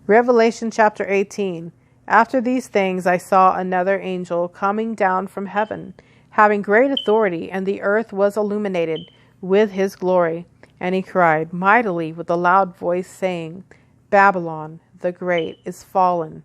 Revelation chapter 18. After these things I saw another angel coming down from heaven, having great authority, and the earth was illuminated with his glory. And he cried mightily with a loud voice, saying, Babylon the great is fallen,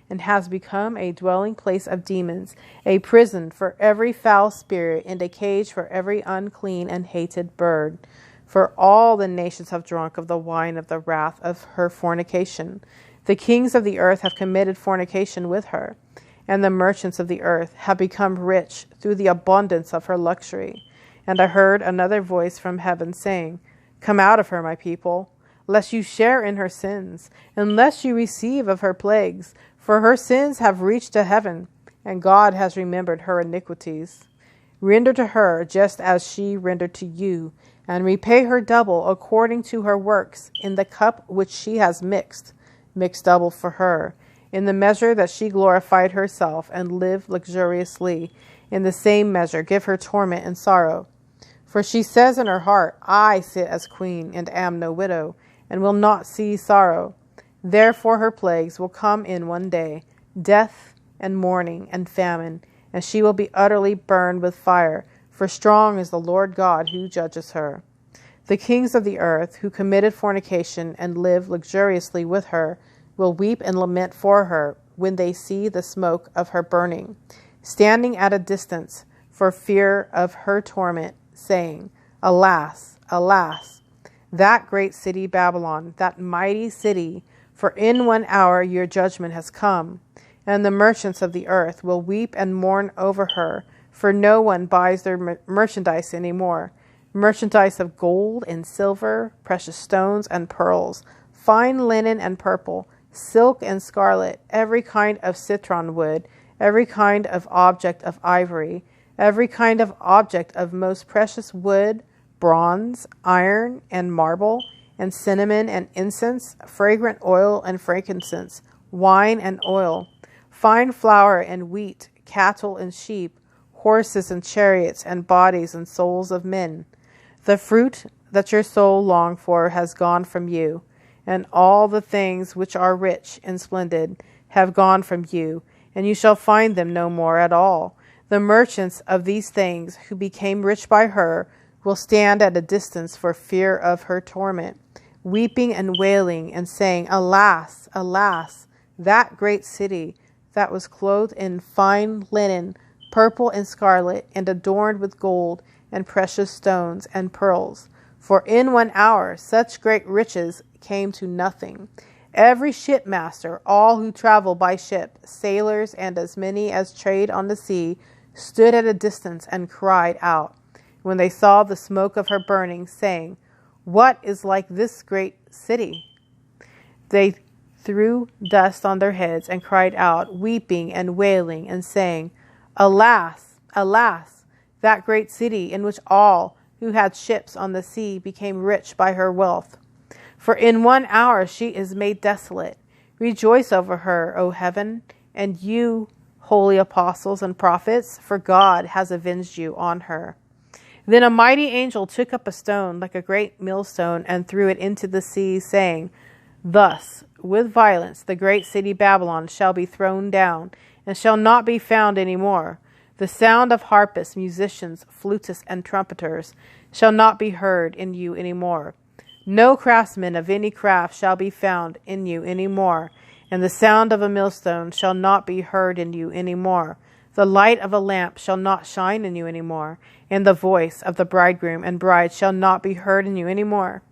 and has become a dwelling place of demons, a prison for every foul spirit, and a cage for every unclean and hated bird. For all the nations have drunk of the wine of the wrath of her fornication. The kings of the earth have committed fornication with her, and the merchants of the earth have become rich through the abundance of her luxury. And I heard another voice from heaven saying, Come out of her, my people, lest you share in her sins, and lest you receive of her plagues, for her sins have reached to heaven, and God has remembered her iniquities. Render to her just as she rendered to you, and repay her double according to her works. In the cup which she has mix double for her. In the measure that she glorified herself and lived luxuriously, in the same measure give her torment and sorrow. For she says in her heart, I sit as queen, and am no widow, and will not see sorrow. Therefore her plagues will come in one day, death and mourning and famine, and she will be utterly burned with fire, for strong is the Lord God who judges her. The kings of the earth, who committed fornication and lived luxuriously with her, will weep and lament for her when they see the smoke of her burning, standing at a distance for fear of her torment, saying, Alas, alas, that great city Babylon, that mighty city, for in 1 hour your judgment has come. And the merchants of the earth will weep and mourn over her, for no one buys their merchandise anymore. Merchandise of gold and silver, precious stones and pearls, fine linen and purple, silk and scarlet, every kind of citron wood, every kind of object of ivory, every kind of object of most precious wood, bronze, iron, and marble, and cinnamon and incense, fragrant oil and frankincense, wine and oil, fine flour and wheat, cattle and sheep, horses and chariots, and bodies and souls of men. The fruit that your soul longed for has gone from you, and all the things which are rich and splendid have gone from you, and you shall find them no more at all. The merchants of these things, who became rich by her, will stand at a distance for fear of her torment, weeping and wailing, and saying, Alas, alas, that great city that was clothed in fine linen, purple and scarlet, and adorned with gold and precious stones and pearls. For in 1 hour such great riches came to nothing. Every shipmaster, all who travel by ship, sailors, and as many as trade on the sea, stood at a distance and cried out, when they saw the smoke of her burning, saying, What is like this great city? They threw dust on their heads and cried out, weeping and wailing, and saying, Alas, alas, that great city in which all who had ships on the sea became rich by her wealth. For in 1 hour she is made desolate. Rejoice over her, O heaven, and you, holy apostles and prophets, for God has avenged you on her. Then a mighty angel took up a stone like a great millstone and threw it into the sea, saying, Thus, with violence, the great city Babylon shall be thrown down, and shall not be found any more. The sound of harpists, musicians, flutists, and trumpeters shall not be heard in you any more. No craftsman of any craft shall be found in you any more, and the sound of a millstone shall not be heard in you any more. The light of a lamp shall not shine in you any more, and the voice of the bridegroom and bride shall not be heard in you any more.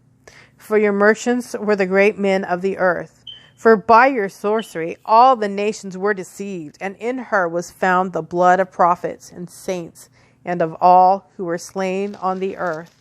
For your merchants were the great men of the earth. For by your sorcery all the nations were deceived, and in her was found the blood of prophets and saints, and of all who were slain on the earth.